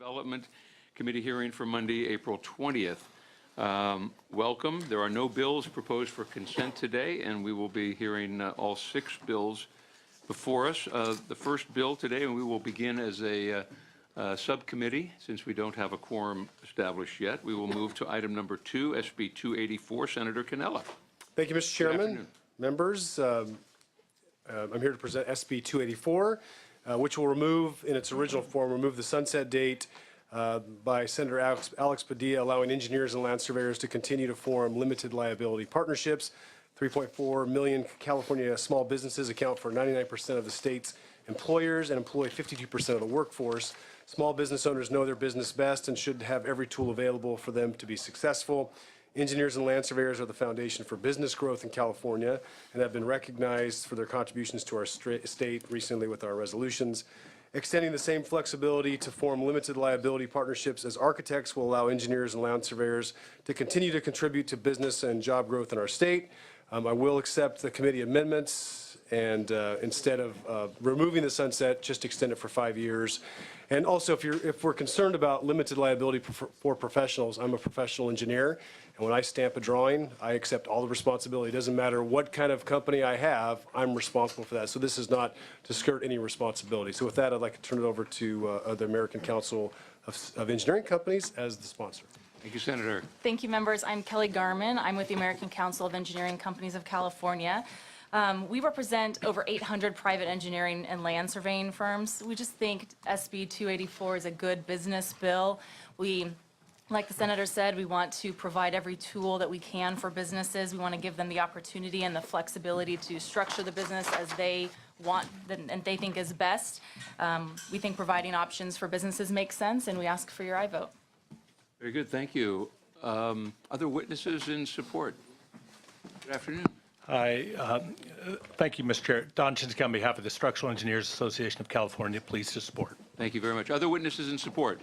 Development Committee hearing for Monday, April 20th. Welcome. There are no bills proposed for consent today, and we will be hearing all 6 bills before us. The first bill today, and we will begin as a subcommittee, since we don't have a quorum established yet. We will move to item number 2, SB 284, Senator Cannella. Thank you, Mr. Chairman. Members, I'm here to present SB 284, which will remove, in its original form, remove the sunset date by Senator Alex Padilla, allowing engineers and land surveyors to continue to form limited liability partnerships. 3.4 million California small businesses account for 99% of the state's employers and employ 52% of the workforce. Small business owners know their business best and should have every tool available for them to be successful. Engineers and land surveyors are the foundation for business growth in California and have been recognized for their contributions to our state recently with our resolutions. Extending the same flexibility to form limited liability partnerships as architects will allow engineers and land surveyors to continue to contribute to business and job growth in our state. I will accept the committee amendments and instead of removing the sunset, just extend it for 5 years. And also, if we're concerned about limited liability for professionals, I'm a professional engineer, and when I stamp a drawing, I accept all the responsibility. It doesn't matter what kind of company I have, I'm responsible for that. So this is not to skirt any responsibility. So with that, I'd like to turn it over to the American Council of Engineering Companies as the sponsor. Thank you, Senator. Thank you, members. I'm Kelly Garman. I'm with the American Council of Engineering Companies of California. We represent over 800 private engineering and land surveying firms. We just think SB 284 is a good business bill. Like the Senator said, we want to provide every tool that we can for businesses. We want to give them the opportunity and the flexibility to structure the business as they want and they think is best. We think providing options for businesses makes sense, and we ask for your aye vote. Very good, thank you. Other witnesses in support? Good afternoon. Hi, thank you, Mr. Chair. Don Chinsky on behalf of the Structural Engineers Association of California, pleased to support. Thank you very much. Other witnesses in support?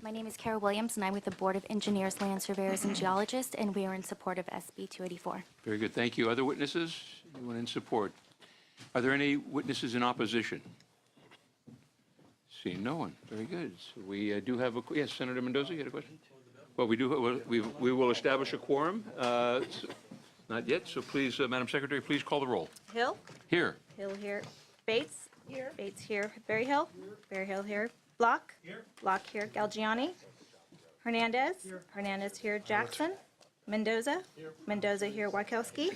My name is Kara Williams, and I'm with the Board of Engineers, Land Surveyors, and Geologists, and we are in support of SB 284. Very good, thank you. Other witnesses? Anyone in support? Are there any witnesses in opposition? Seeing no one. Very good. So we do have a, yes, Senator Mendoza, you had a question? Well, we do. We will establish a quorum. Not yet. So please, Madam Secretary, please call the roll. Hill? Here. Hill here. Bates? Here. Bates here. Berryhill? Berryhill here. Block? Here. Block here. Galgiani? Hernandez? Here. Hernandez here. Jackson? Mendoza? Here. Mendoza here. Wachowski?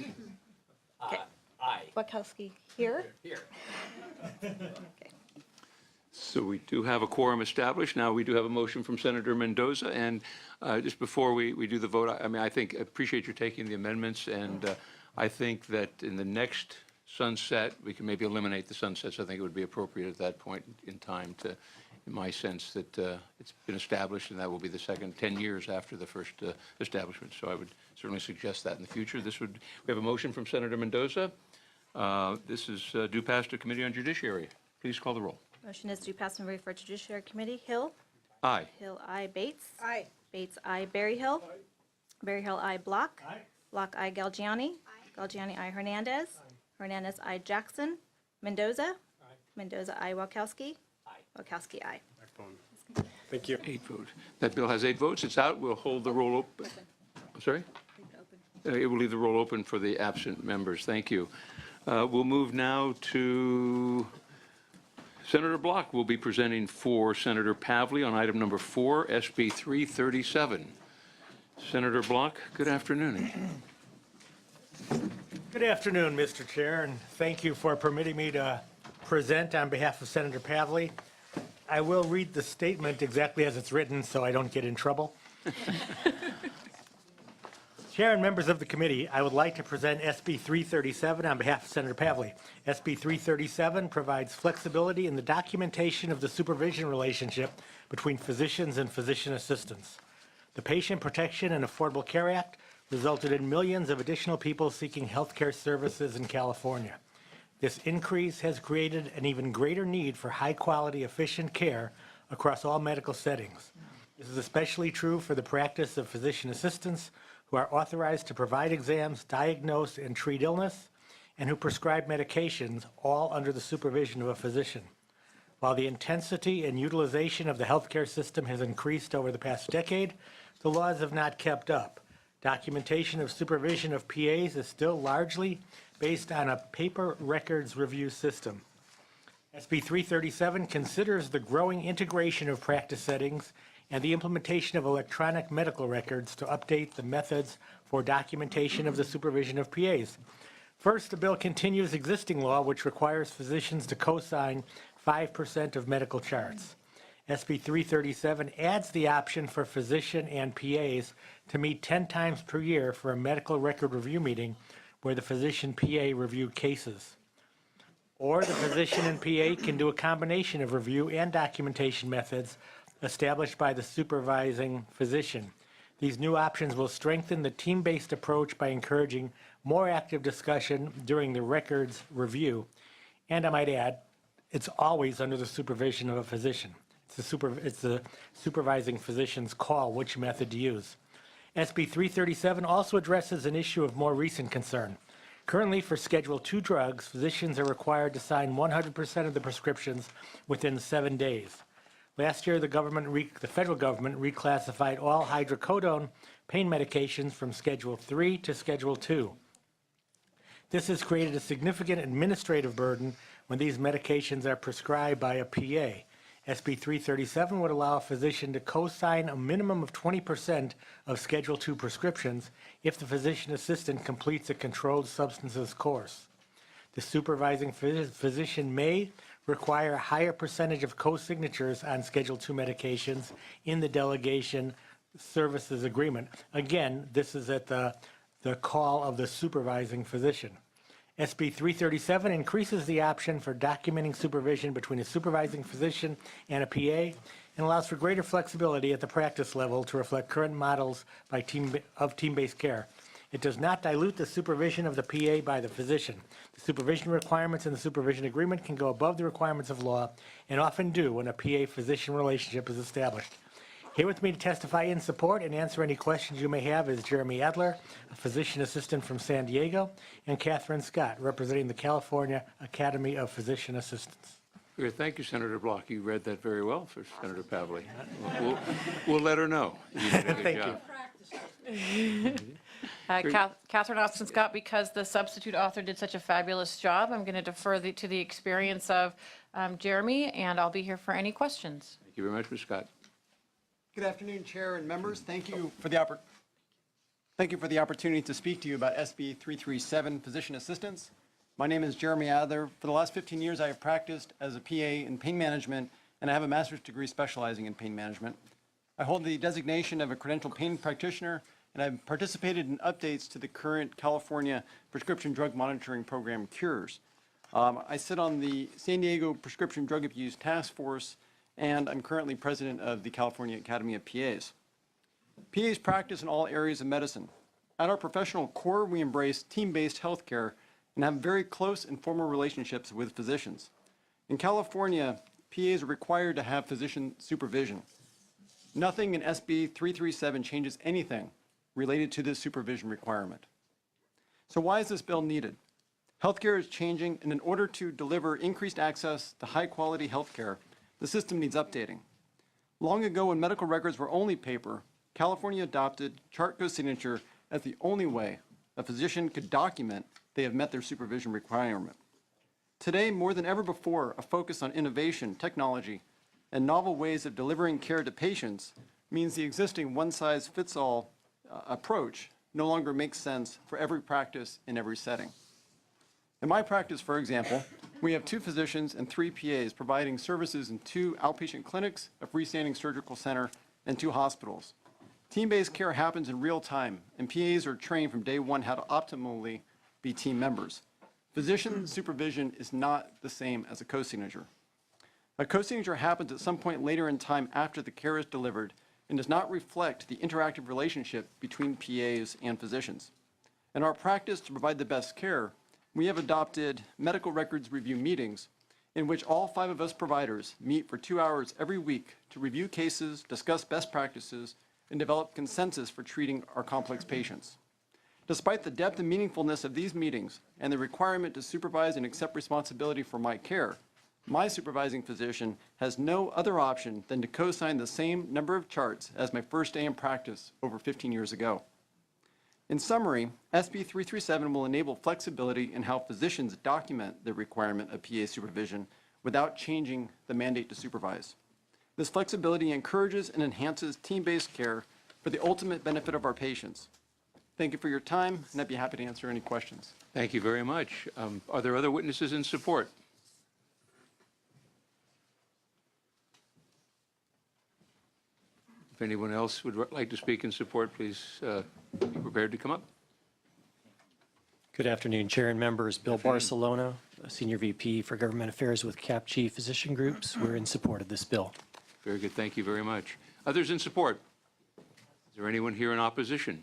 Okay. Aye. Wachowski here? Here. Okay. So we do have a quorum established. Now we do have a motion from Senator Mendoza. And just before we do the vote, I mean, I appreciate your taking the amendments. And I think that in the next sunset, we can maybe eliminate the sunsets. I think it would be appropriate at that point in time to, in my sense, that it's been established, and that will be the second 10 years after the first establishment. So I would certainly suggest that in the future. We have a motion from Senator Mendoza. This is due pass to Committee on Judiciary. Please call the roll. Motion is due pass and refer to Judiciary Committee. Hill? Aye. Hill, aye. Bates? Aye. Bates, aye. Berryhill? Aye. Berryhill, aye. Block? Aye. Block, aye. Galgiani? Aye. Galgiani, aye. Hernandez? Aye. Hernandez, aye. Jackson? Mendoza? Aye. Mendoza, aye. Wachowski? Aye. Wachowski, aye. Thank you. 8 votes. That bill has 8 votes. It's out. We'll hold the roll open. I'm sorry? It will leave the roll open for the absent members. Thank you. We'll move now to Senator Block will be presenting for Senator Pavley on item number 4, SB 337. Senator Block, good afternoon. Good afternoon, Mr. Chair, and thank you for permitting me to present on behalf of Senator Pavley. I will read the statement exactly as it's written so I don't get in trouble. Chair and members of the committee, I would like to present SB 337 on behalf of Senator Pavley. SB 337 provides flexibility in the documentation of the supervision relationship between physicians and physician assistants. The Patient Protection and Affordable Care Act resulted in millions of additional people seeking health care services in California. This increase has created an even greater need for high-quality, efficient care across all medical settings. This is especially true for the practice of physician assistants, who are authorized to provide exams, diagnose, and treat illness, and who prescribe medications, all under the supervision of a physician. While the intensity and utilization of the healthcare system has increased over the past decade, the laws have not kept up. Documentation of supervision of PAs is still largely based on a paper records review system. SB 337 considers the growing integration of practice settings and the implementation of electronic medical records to update the methods for documentation of the supervision of PAs. First, the bill continues existing law, which requires physicians to co-sign 5% of medical charts. SB 337 adds the option for physician and PAs to meet 10 times per year for a medical record review meeting where the physician PA review cases. Or the physician and PA can do a combination of review and documentation methods established by the supervising physician. These new options will strengthen the team-based approach by encouraging more active discussion during the records review. And I might add, it's always under the supervision of a physician. It's the supervising physician's call which method to use. SB 337 also addresses an issue of more recent concern. Currently, for Schedule II drugs, physicians are required to sign 100% of the prescriptions within 7 days. Last year, the federal government reclassified all hydrocodone pain medications from Schedule III to Schedule II. This has created a significant administrative burden when these medications are prescribed by a PA. SB 337 would allow a physician to co-sign a minimum of 20% of Schedule II prescriptions if the physician assistant completes a controlled substances course. The supervising physician may require a higher percentage of co-signatures on Schedule II medications in the delegation services agreement. Again, this is at the call of the supervising physician. SB 337 increases the option for documenting supervision between a supervising physician and a PA and allows for greater flexibility at the practice level to reflect current models of team-based care. It does not dilute the supervision of the PA by the physician. The supervision requirements in the supervision agreement can go above the requirements of law and often do when a PA-physician relationship is established. Here with me to testify in support and answer any questions you may have is Jeremy Adler, a physician assistant from San Diego, and Catherine Scott, representing the California Academy of Physician Assistants. Good. Thank you, Senator Block. You read that very well for Senator Pavley. We'll let her know. You did a good Thank job. Catherine Austin Scott, because the substitute author did such a fabulous job, I'm going to defer to the experience of Jeremy, and I'll be here for any questions. Thank you very much, Ms. Scott. Good afternoon, Chair and members. Thank you for the opportunity to speak to you about SB 337, Physician Assistants. My name is Jeremy Adler. For the last 15 years, I have practiced as a PA in pain management, and I have a master's degree specializing in pain management. I hold the designation of a credentialed pain practitioner, and I've participated in updates to the current California Prescription Drug Monitoring Program, CURES. I sit on the San Diego Prescription Drug Abuse Task Force, and I'm currently president of the California Academy of PAs. PAs practice in all areas of medicine. At our professional core, we embrace team-based healthcare and have very close and formal relationships with physicians. In California, PAs are required to have physician supervision. Nothing in SB 337 changes anything related to this supervision requirement. So why is this bill needed? Healthcare is changing, and in order to deliver increased access to high-quality healthcare, the system needs updating. Long ago, when medical records were only paper, California adopted chart co-signature as the only way a physician could document they have met their supervision requirement. Today, more than ever before, a focus on innovation, technology, and novel ways of delivering care to patients means the existing one-size-fits-all approach no longer makes sense for every practice in every setting. In my practice, for example, we have 2 physicians and 3 PAs providing services in 2 outpatient clinics, a freestanding surgical center, and 2 hospitals. Team-based care happens in real time, and PAs are trained from day one how to optimally be team members. Physician supervision is not the same as a co-signature. A co-signature happens at some point later in time after the care is delivered and does not reflect the interactive relationship between PAs and physicians. In our practice to provide the best care, we have adopted medical records review meetings in which all 5 of us providers meet for 2 hours every week to review cases, discuss best practices, and develop consensus for treating our complex patients. Despite the depth and meaningfulness of these meetings and the requirement to supervise and accept responsibility for my care, my supervising physician has no other option than to co-sign the same number of charts as my first day in practice over 15 years ago. In summary, SB 337 will enable flexibility in how physicians document the requirement of PA supervision without changing the mandate to supervise. This flexibility encourages and enhances team-based care for the ultimate benefit of our patients. Thank you for your time, and I'd be happy to answer any questions. Thank you very much. Are there other witnesses in support? If anyone else would like to speak in support, please be prepared to come up. Good afternoon, Chair and members. Bill Barcelona, Senior VP for Government Affairs with CAPG Physician Groups. We're in support of this bill. Very good. Thank you very much. Others in support? Is there anyone here in opposition?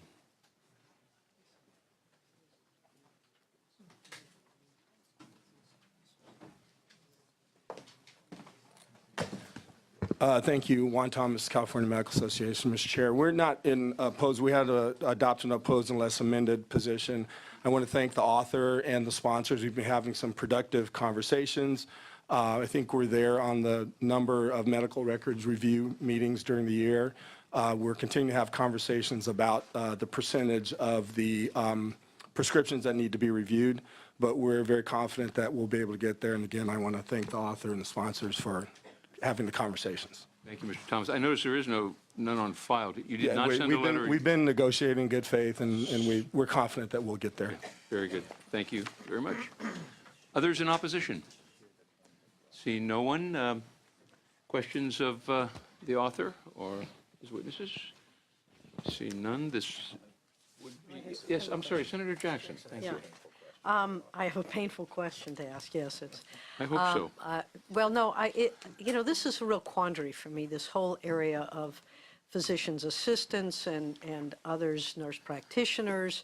Thank you. Juan Thomas, California Medical Association. Mr. Chair, we're not in opposed. We had to adopt an opposed unless amended position. I want to thank the author and the sponsors. We've been having some productive conversations. I think we're there on the number of medical records review meetings during the year. We're continuing to have conversations about the percentage of the prescriptions that need to be reviewed, but we're very confident that we'll be able to get there. And again, I want to thank the author and the sponsors for having the conversations. Thank you, Mr. Thomas. I notice there is none on file. You did not send a letter? We've been negotiating in good faith, and we're confident that we'll get there. Very good. Thank you very much. Others in opposition? See no one. Questions of the author or his witnesses? See none. This would be, yes, I'm sorry, Senator Jackson. Thank you. I have a painful question to ask, yes. I hope so. Well, no, this is a real quandary for me, this whole area of physician's assistants and others, nurse practitioners.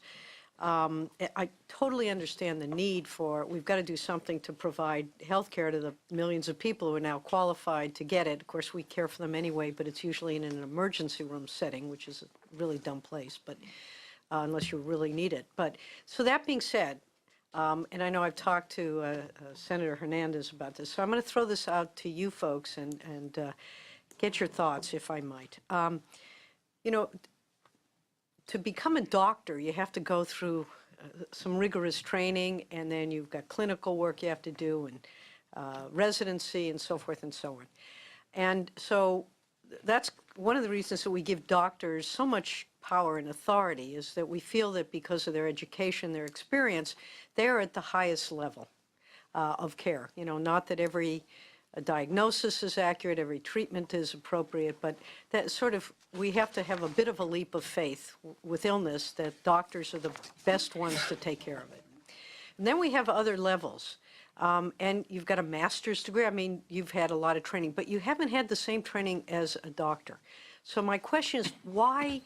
I totally understand the need for, we've got to do something to provide health care to the millions of people who are now qualified to get it. Of course, we care for them anyway, but it's usually in an emergency room setting, which is a really dumb place, but unless you really need it. But so that being said, and I know I've talked to Senator Hernandez about this, so I'm going to throw this out to you folks and get your thoughts, if I might. To become a doctor, you have to go through some rigorous training, and then you've got clinical work you have to do, and residency, and so forth and so on. And so that's one of the reasons that we give doctors so much power and authority, is that we feel that because of their education, their experience, they're at the highest level of care. Not that every diagnosis is accurate, every treatment is appropriate, but that sort of, we have to have a bit of a leap of faith with illness that doctors are the best ones to take care of it. And then we have other levels. And you've got a master's degree. I mean, you've had a lot of training, but you haven't had the same training as a doctor. So my question is, why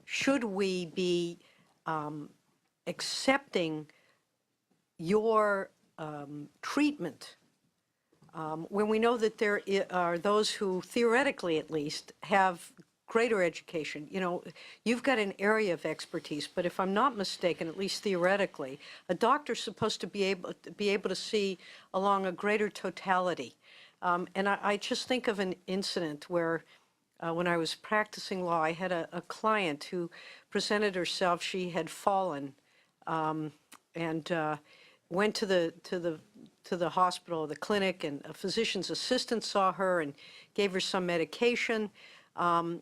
should we be accepting your treatment when we know that there are those who, theoretically at least, have greater education? You've got an area of expertise, but if I'm not mistaken, at least theoretically, a doctor's supposed to be able to see along a greater totality. And I just think of an incident where when I was practicing law, I had a client who presented herself. She had fallen and went to the hospital, the clinic, and a physician's assistant saw her and gave her some medication.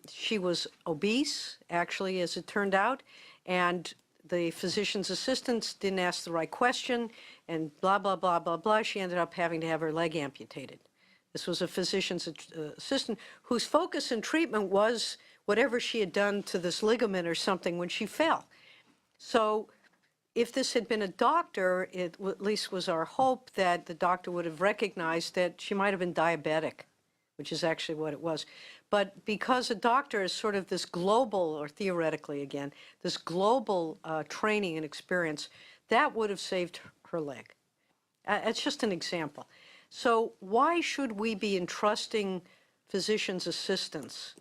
She was obese, actually, as it turned out, and the physician's assistants didn't ask the right question, and blah, blah, blah, blah, blah. She ended up having to have her leg amputated. This was a physician's assistant whose focus in treatment was whatever she had done to this ligament or something when she fell. So if this had been a doctor, it at least was our hope that the doctor would have recognized that she might have been diabetic, which is actually what it was. But because a doctor is sort of this global, or theoretically again, this global training and experience, that would have saved her leg. It's just an example. So why should we be entrusting physicians' assistants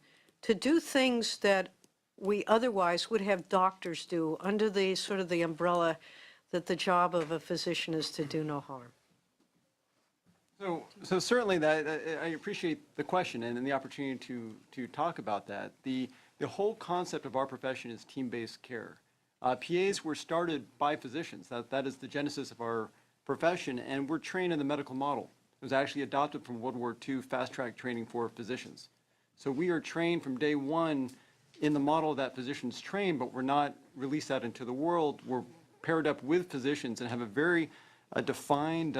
to do things that we otherwise would have doctors do under the sort of the umbrella that the job of a physician is to do no harm? So certainly that, I appreciate the question and the opportunity to talk about that. The whole concept of our profession is team-based care. PAs were started by physicians. That is the genesis of our profession, and we're trained in the medical model. It was actually adopted from World War II fast-track training for physicians. So we are trained from day one in the model that physicians train, but we're not released out into the world. We're paired up with physicians and have a very defined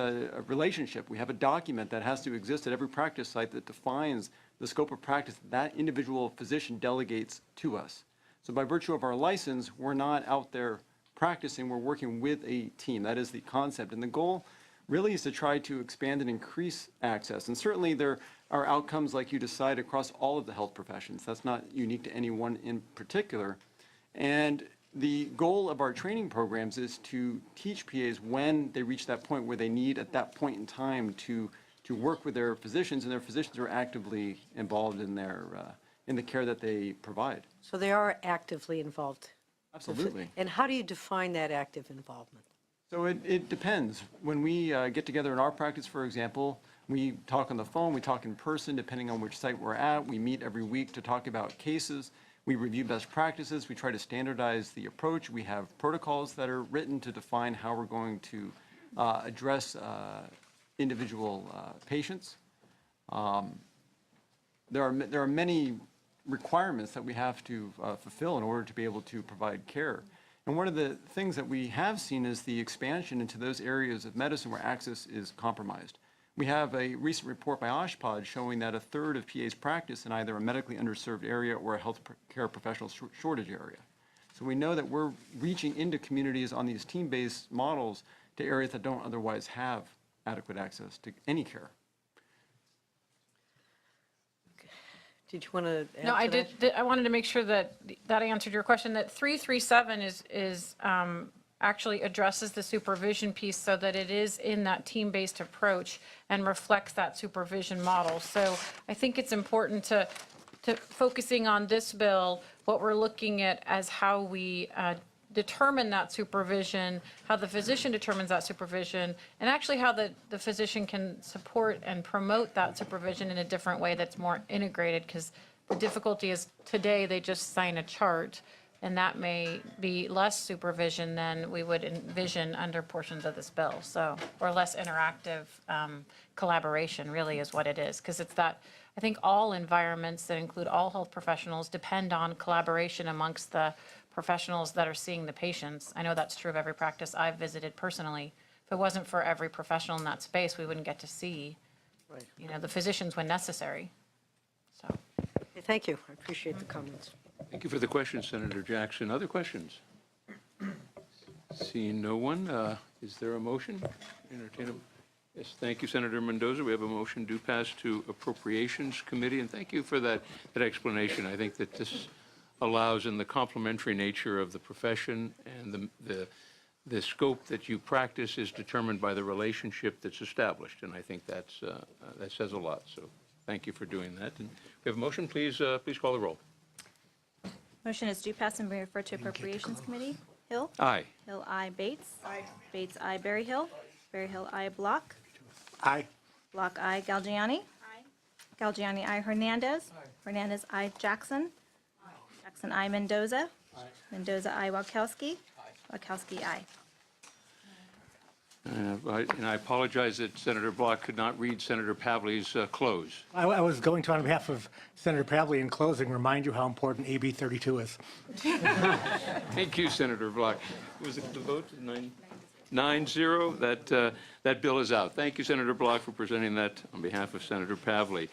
relationship. We have a document that has to exist at every practice site that defines the scope of practice that individual physician delegates to us. So by virtue of our license, we're not out there practicing, we're working with a team. That is the concept. And the goal really is to try to expand and increase access. And certainly there are outcomes like you decide across all of the health professions. That's not unique to any one in particular. And the goal of our training programs is to teach PAs when they reach that point where they need at that point in time to work with their physicians, and their physicians are actively involved in their in the care that they provide. So they are actively involved. Absolutely. And how do you define that active involvement? So it depends. When we get together in our practice, for example, we talk on the phone, we talk in person, depending on which site we're at. We meet every week to talk about cases. We review best practices. We try to standardize the approach. We have protocols that are written to define how we're going to address individual patients. There are many requirements that we have to fulfill in order to be able to provide care. And one of the things that we have seen is the expansion into those areas of medicine where access is compromised. We have a recent report by OSHPD showing that a third of PAs practice in either a medically underserved area or a health care professional shortage area. So we know that we're reaching into communities on these team-based models to areas that don't otherwise have adequate access to any care. Did you want to add No, I to did. that? I wanted to make sure that that answered your question. That 337 is actually addresses the supervision piece so that it is in that team-based approach and reflects that supervision model. So I think it's important to focusing on this bill, what we're looking at as how we determine that supervision, how the physician determines that supervision, and actually how the physician can support and promote that supervision in a different way that's more integrated, because the difficulty is today they just sign a chart, and that may be less supervision than we would envision under portions of this bill, so, or less interactive collaboration really is what it is, because it's that, I think all environments that include all health professionals depend on collaboration amongst the professionals that are seeing the patients. I know that's true of every practice I've visited personally. If it wasn't for every professional in that space, we wouldn't get to see, you know, the physicians when necessary. So, Okay, thank you. I appreciate the comments. Thank you for the question, Senator Jackson. Other questions? Seeing no one, is there a motion? Entertain a, yes, thank you, Senator Mendoza. We have a motion due pass to Appropriations Committee, and thank you for that explanation. I think that this allows, in the complementary nature of the profession and the scope that you practice is determined by the relationship that's established, and I think that says a lot. So thank you for doing that. And we have a motion. Please call the roll. Motion is due pass and be referred to Appropriations Committee. Hill? Aye. Hill, aye. Bates? Aye. Bates, aye. Berryhill? Berryhill, aye. Block? Aye. Block, aye. Galgiani? Aye. Galgiani, aye. Hernandez? Aye. Hernandez, aye. Jackson? Aye. Jackson, aye. Mendoza? Aye. Mendoza, aye. Wachowski? Aye. Wachowski, aye. And I apologize that Senator Block could not read Senator Pavley's close. I was going to, on behalf of Senator Pavley, in closing, remind you how important AB 32 is. Thank you, Senator Block. Was it the vote? 9-0. That bill is out. Thank you, Senator Block, for presenting that on behalf of Senator Pavley.